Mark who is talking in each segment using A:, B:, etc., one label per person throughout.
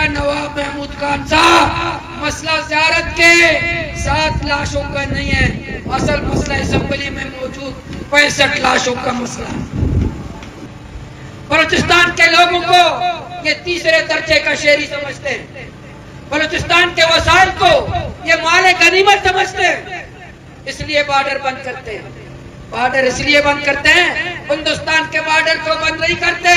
A: کا نواب محمود خان صاحب، مسئلہ زیارت کے 7 لاشوں کا نہیں ہے، اصل مسئلہ اسمبلی میں موجود 65 لاشوں کا مسئلہ ہے۔ بلوچستان کے لوگوں کو یہ تیسرے درجے کا شہری سمجھتے ہیں، بلوچستان کے وسائل کو یہ مال غنیمت سمجھتے ہیں، اس لیے بارڈر بند کرتے ہیں۔ بارڈر اس لیے بند کرتے ہیں، ہندوستان کے بارڈر کو بند نہیں کرتے۔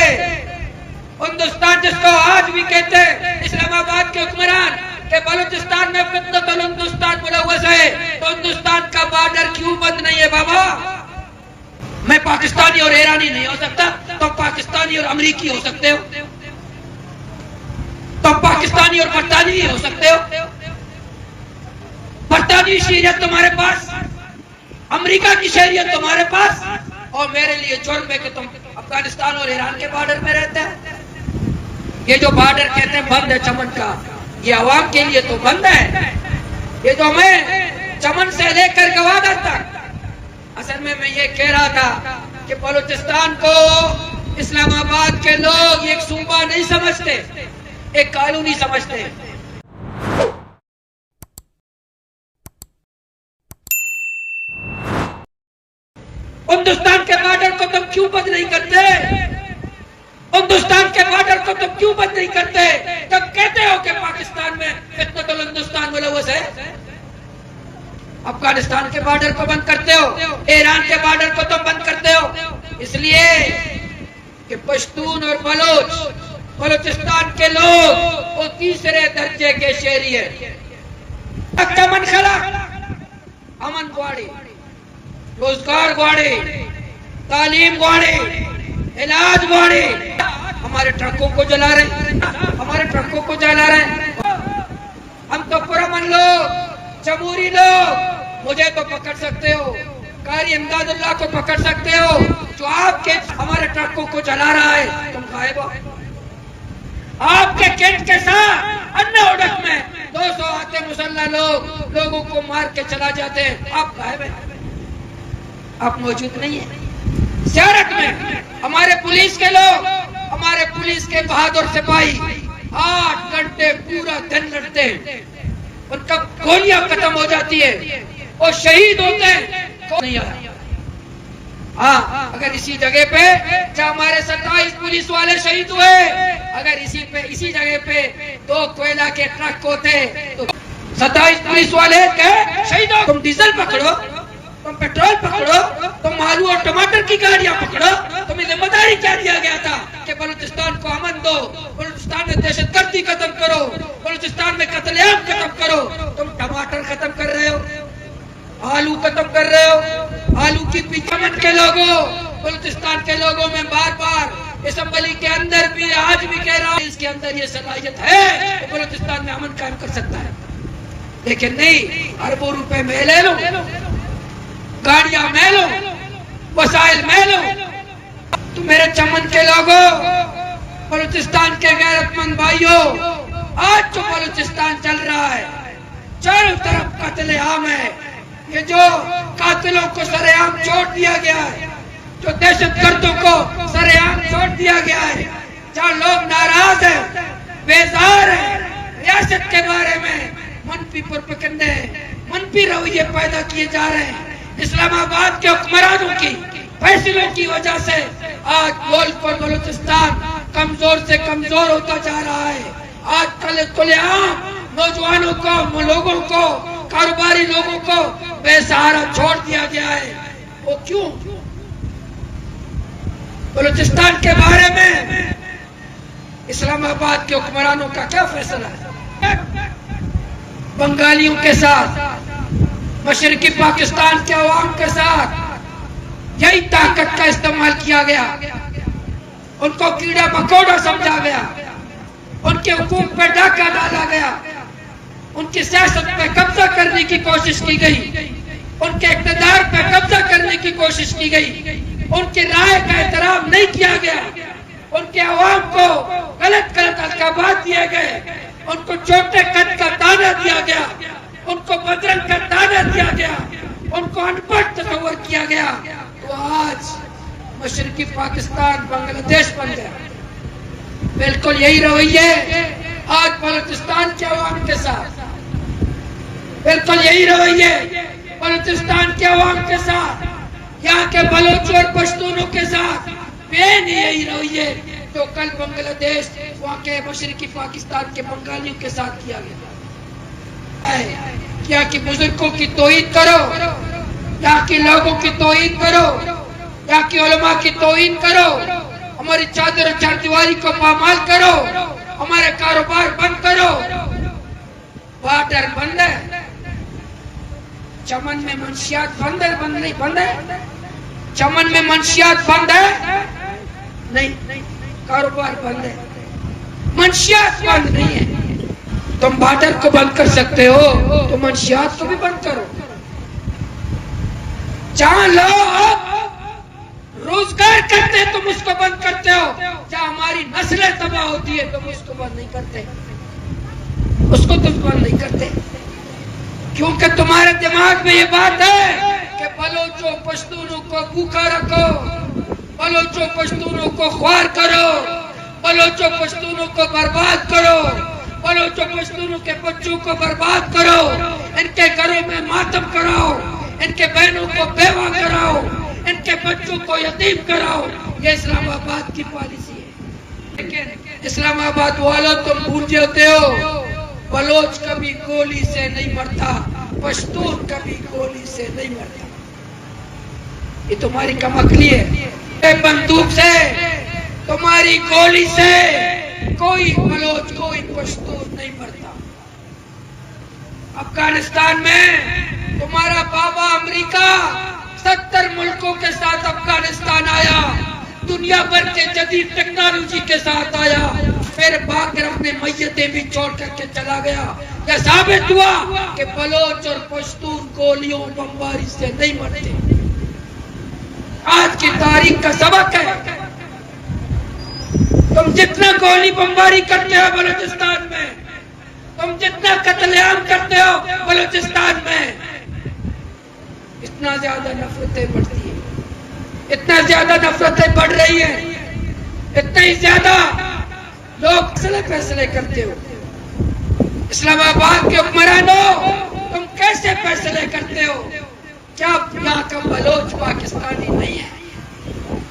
A: ہندوستان جس کو آج بھی کہتے ہیں اسلام آباد کے حکمران کہ بلوچستان میں فتنۃ الہندوستان ملوث ہے، تو ہندوستان کا بارڈر کیوں بند نہیں ہے بابا؟ میں پاکستانی اور ایرانی نہیں ہو سکتا، تو پاکستانی اور امریکی ہو سکتے ہو، تم پاکستانی اور برطانوی ہو سکتے ہو۔ برطانوی شہریت تمہارے پاس، امریکہ کی شہریت تمہارے پاس، اور میرے لیے جرم ہے کہ تم افغانستان اور ایران کے بارڈر میں رہتے ہیں۔ یہ جو بارڈر کہتے ہیں بند ہے چمن کا، یہ عوام کے لیے تو بند ہے، یہ جو ہمیں چمن سے لے کر گوادر تک، اصل میں یہ کہہ رہا تھا کہ بلوچستان کو اسلام آباد کے لوگ ایک صوبہ نہیں سمجھتے، ایک کالونی سمجھتے ہیں۔ ہندوستان کے بارڈر کو تم کیوں بند نہیں کرتے؟ ہندوستان کے بارڈر کو تم کیوں بند نہیں کرتے؟ تم کہتے ہو کہ پاکستان میں فتنۃ الہندوستان ملوث ہے، افغانستان کے بارڈر کو بند کرتے ہو، ایران کے بارڈر کو تم بند کرتے ہو، اس لیے کہ پشتون اور بلوچ بلوچستان کے لوگ وہ تیسرے درجے کے شہری ہیں۔ امن خلا، امن گواڑی، روزگار گواڑی، تعلیم گواڑی، علاج گواڑی، ہمارے ٹرکوں کو جلا رہے ہیں، ہمارے ٹرکوں کو جلا رہے ہیں۔ ہم تو پرامن لوگ، جمہوری لوگ، مجھے تو پکڑ سکتے ہو، قاری امداد اللہ کو پکڑ سکتے ہو، جو آپ کے ہمارے ٹرکوں کو جلا رہا ہے، تم غائب ہو۔ آپ کے کینٹ کے ساتھ انہ اڑک میں 200 آتے مسلح لوگ لوگوں کو مار کے چلا جاتے ہیں، آپ غائب ہیں، آپ موجود نہیں ہیں۔ زیارت میں ہمارے پولیس کے لوگ، ہمارے پولیس کے بہادر سپاہی 8 گھنٹے پورا دن لڑتے ہیں، ان کا گولیاں ختم ہو جاتی ہے، وہ شہید ہوتے ہیں، نہیں آیا۔ ہاں، اگر اسی جگہ پہ جہاں ہمارے 27 پولیس والے شہید ہوئے، اگر اسی جگہ پہ 2 کوئلہ کے ٹرک ہوتے تو 27 پولیس والے شہید ہو۔ تم ڈیزل پکڑو، تم پیٹرول پکڑو، تم آلو اور ٹماٹر کی گاڑیاں پکڑو، تمہیں ذمہ داری کیا دیا گیا تھا کہ بلوچستان کو امن دو، بلوچستان میں دہشت گردی ختم کرو، بلوچستان میں قتل عام ختم کرو۔ تم ٹماٹر ختم کر رہے ہو، آلو ختم کر رہے ہو، آلو کی پیچھمن کے لوگوں، بلوچستان کے لوگوں میں بار بار اسمبلی کے اندر بھی آج بھی کہہ رہا ہوں اس کے اندر یہ صلاحیت ہے کہ بلوچستان میں امن قائم کر سکتا ہے، لیکن نہیں، اربوں روپے میں لے لو، گاڑیاں میں لو، وسائل میں لو۔ تو میرے چمن کے لوگوں، بلوچستان کے غیرت مند بھائیوں، آج جو بلوچستان چل رہا ہے چاروں طرف قتل عام ہے، یہ جو قاتلوں کو سر عام چھوڑ دیا گیا ہے، جو دہشت گردوں کو سر عام چھوڑ دیا گیا ہے، جہاں لوگ ناراض ہیں، بیزار ہیں، ریاست کے بارے میں منفی پروپیگنڈے، منفی رویے پیدا کیے جا رہے ہیں۔ اسلام آباد کے حکمرانوں کی فیصلوں کی وجہ سے آج ملک اور بلوچستان کمزور سے کمزور ہوتا جا رہا ہے۔ آج کل عام نوجوانوں کو، لوگوں کو، کاروباری لوگوں کو بے سہارا چھوڑ دیا گیا ہے۔ وہ کیوں؟ بلوچستان کے بارے میں اسلام آباد کے حکمرانوں کا کیا فیصلہ ہے؟ بنگالیوں کے ساتھ، مشرقی پاکستان کے عوام کے ساتھ یہی طاقت کا استعمال کیا گیا، ان کو کیڑا مکوڑا سمجھا گیا، ان کے حقوق پہ ڈاکہ ڈالا گیا، ان کی سیاست پہ قبضہ کرنے کی کوشش کی گئی، ان کے اقتدار پہ قبضہ کرنے کی کوشش کی گئی، ان کی رائے کا احترام نہیں کیا گیا، ان کے عوام کو غلط القابات دیے گئے، ان کو چھوٹے قد کا تانا دیا گیا، ان کو بدرنگ کا تانا دیا گیا، ان کو ان پڑھ تصور کیا گیا۔ وہ آج مشرقی پاکستان بنگلہ دیش بن گیا۔ بالکل یہی رویے آج یہی رویے بلوچستان کے عوام کے ساتھ، یہاں کے بلوچوں اور پشتونوں کے ساتھ بین یہی رویے جو کل بنگلہ دیش وہاں کے مشرقی پاکستان کے بنگالیوں کے ساتھ کیا گیا۔ یہاں کی بزرگوں کی توہین کرو، یہاں کے لوگوں کی توہین کرو، یہاں کی علماء کی توہین کرو، ہماری چادر و چاردیواری کو پامال کرو، ہمارے کاروبار بند کرو۔ بارڈر بند ہے، چمن میں منشیات بند ہے، بند نہیں بند ہے، چمن میں منشیات بند ہے نہیں، کاروبار بند ہے، منشیات بند نہیں ہے۔ تم بارڈر کو بند کر سکتے ہو تو منشیات کو بھی بند کرو۔ جہاں لوگ روزگار کرتے ہیں تم اس کو بند کرتے ہو، جہاں ہماری نسلیں تباہ ہوتی ہے تم اس کو بند نہیں کرتے، اس کو تم بند نہیں کرتے، کیونکہ تمہارے دماغ میں یہ بات ہے کہ بلوچوں پشتونوں کو بھوکا رکھو، بلوچوں پشتونوں کو خوار کرو، بلوچوں پشتونوں کو برباد کرو، بلوچوں پشتونوں کے بچوں کو برباد کرو، ان کے گھروں میں ماتم کراؤ، ان کے بہنوں کو بیوہ کراؤ، ان کے بچوں کو یتیم کراؤ۔ یہ اسلام آباد کی پالیسی ہے۔ لیکن اسلام آباد والوں تم بھول جاتے ہو، بلوچ کبھی گولی سے نہیں مرتا، پشتون کبھی گولی سے نہیں مرتا۔ یہ تمہاری کم عقلی ہے، بندوق سے، تمہاری گولی سے کوئی بلوچ کوئی پشتون نہیں مرتا۔ افغانستان میں تمہارا بابا امریکہ 70 ملکوں کے ساتھ افغانستان آیا، دنیا بھر کے جدید ٹیکنالوجی کے ساتھ آیا، پھر بھاگ کر اپنے میتیں بھی چھوڑ کر کے چلا گیا۔ یہ ثابت ہوا کہ بلوچ اور پشتون گولیوں بمباری سے نہیں مرتے۔ آج کی تاریخ کا سبق ہے، تم جتنا گولی بمباری کرتے ہو بلوچستان میں، تم جتنا قتل عام کرتے ہو بلوچستان میں، اتنا زیادہ نفرتیں بڑھتی ہیں، اتنا زیادہ نفرتیں بڑھ رہی ہیں، اتنا ہی زیادہ لوگ فیصلے کرتے ہو۔ اسلام آباد کے حکمرانوں تم کیسے فیصلے کرتے ہو؟ کیا یہاں کا بلوچ پاکستانی نہیں ہے؟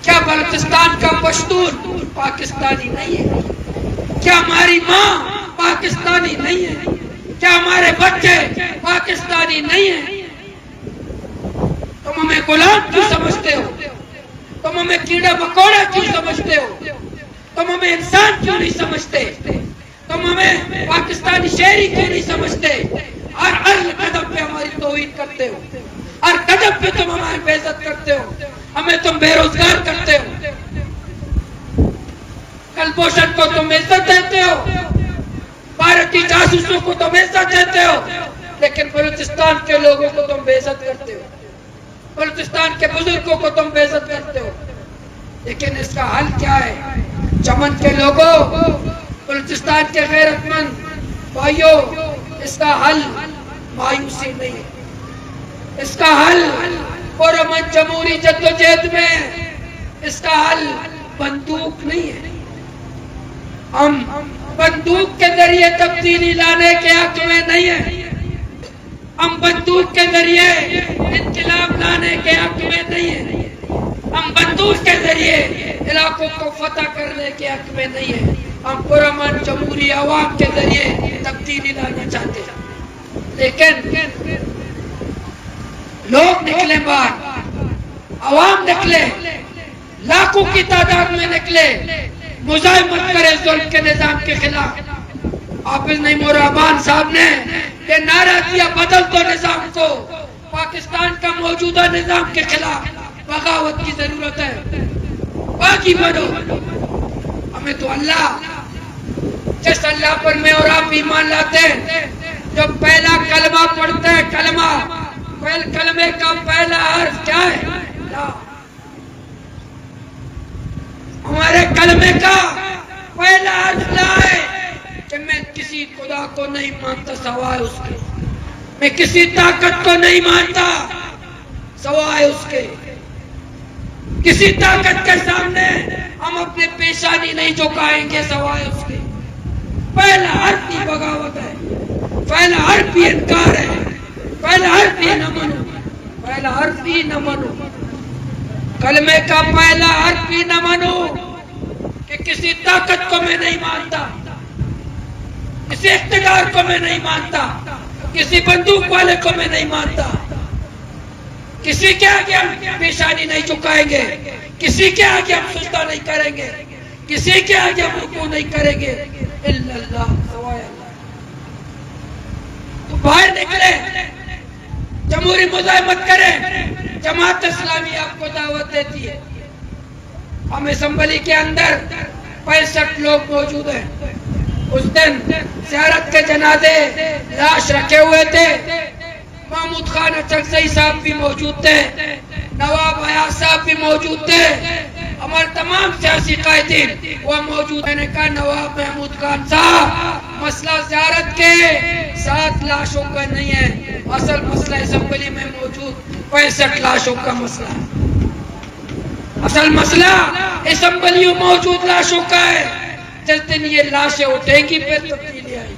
A: کیا بلوچستان کا پشتون پاکستانی نہیں ہے؟ کیا ہماری ماں پاکستانی نہیں ہے؟ کیا ہمارے بچے پاکستانی نہیں ہیں؟ تم ہمیں غلام کیوں سمجھتے ہو؟ تم ہمیں کیڑا مکوڑا کیوں سمجھتے ہو؟ تم ہمیں انسان کیوں نہیں سمجھتے؟ تم ہمیں پاکستانی شہری کیوں نہیں سمجھتے؟ ہر قدم پہ ہماری توہین کرتے ہو، ہر قدم پہ تم ہماری بے عزت کرتے ہو، ہمیں تم بے روزگار کرتے ہو، کلبھوشن کو تم عزت دیتے ہو، بھارتی جاسوسوں کو تم عزت دیتے ہو، لیکن بلوچستان کے لوگوں کو تم بے عزت کرتے ہو، بلوچستان کے بزرگوں کو تم بے عزت کرتے ہو۔ لیکن اس کا حل کیا ہے؟ چمن کے لوگوں، بلوچستان کے غیرت مند بھائیوں، اس کا حل مایوسی نہیں ہے، اس کا حل پرامن جمہوری جدوجہد میں، اس کا حل بندوق نہیں ہے۔ ہم بندوق کے ذریعے تبدیلی لانے کے حق میں نہیں ہیں، ہم بندوق کے ذریعے انقلاب لانے کے حق میں نہیں ہیں، ہم بندوق کے ذریعے علاقوں کو فتح کرنے کے حق میں نہیں ہیں، ہم پرامن جمہوری عوام کے ذریعے تبدیلی لانا چاہتے ہیں۔ لیکن لوگ نکلے باہر، عوام نکلے، لاکھوں کی تعداد میں نکلے، مزاحمت کرے ظلم کے نظام کے خلاف۔ حافظ نعیم الرحمن صاحب نے یہ نعرہ دیا، بدل دو نظام کو، پاکستان کا موجودہ نظام کے خلاف بغاوت کی ضرورت ہے، باقی بڑھو۔ ہمیں تو اللہ، جس اللہ پر میں اور آپ ایمان لاتے ہیں، جو پہلا کلمہ پڑھتے ہیں، کلمے کا پہلا حرف کیا ہے؟ لا۔ ہمارے کلمے کا پہلا حرف لا ہے کہ میں کسی خدا کو نہیں مانتا سوائے اس کے، میں کسی طاقت کو نہیں مانتا سوائے اس کے، کسی طاقت کے سامنے ہم اپنے پیشانی نہیں جھکائیں گے سوائے اس کے۔ پہلا حرف ہی بغاوت ہے، پہلا حرف ہی انکار ہے، پہلا حرف ہی نہ مانو، پہلا حرف ہی نہ مانو، کلمے کا پہلا حرف ہی نہ مانو کہ کسی طاقت کو میں نہیں مانتا، کسی اقتدار کو میں نہیں مانتا، کسی بندوق والے کو میں نہیں مانتا، کسی کے آگے ہم پیشانی نہیں جھکائیں گے، کسی کے آگے ہم سجدہ نہیں کریں گے، کسی کے آگے ہم رکوع نہیں کریں گے، الا اللہ سوائے اللہ۔ تو باہر نکلے، جمہوری مزاحمت کریں، جماعت اسلامی آپ کو دعوت دیتی ہے۔ ہم اسمبلی کے اندر 65 لوگ موجود ہیں۔ اس دن زیارت کے جنازے لاش رکھے ہوئے تھے، محمود خان اچکزئی صاحب بھی موجود تھے، نواب حیات صاحب بھی موجود تھے، ہمارے تمام سیاسی قائدین وہ موجود۔ میں نے کہا نواب محمود خان صاحب، مسئلہ زیارت کے 7 لاشوں کا نہیں ہے، اصل مسئلہ اسمبلی میں موجود 65 لاشوں کا مسئلہ ہے، اصل مسئلہ اسمبلی میں موجود لاشوں کا ہے۔ جس دن یہ لاشیں اٹھیں گی پھر تبدیلی آئے گی۔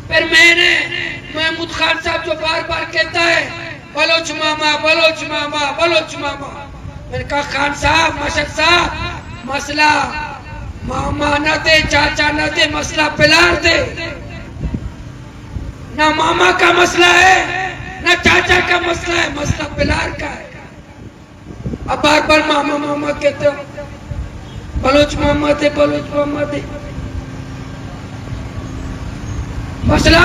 A: پھر میں نے محمود خان صاحب جو بار بار کہتا ہے بلوچ ماما بلوچ ماما بلوچ ماما، میں نے کہا خان صاحب مشہد صاحب، مسئلہ ماما نہ دے چاچا نہ دے، مسئلہ پلار دے، نہ ماما کا مسئلہ ہے نہ چاچا کا مسئلہ ہے، مسئلہ پلار کا ہے۔ اب بار بار ماما ماما کہتے ہو، بلوچ ماما دے بلوچ ماما دے، مسئلہ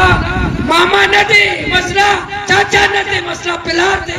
A: ماما نہ دے، مسئلہ چاچا نہ دے، مسئلہ پلار دے۔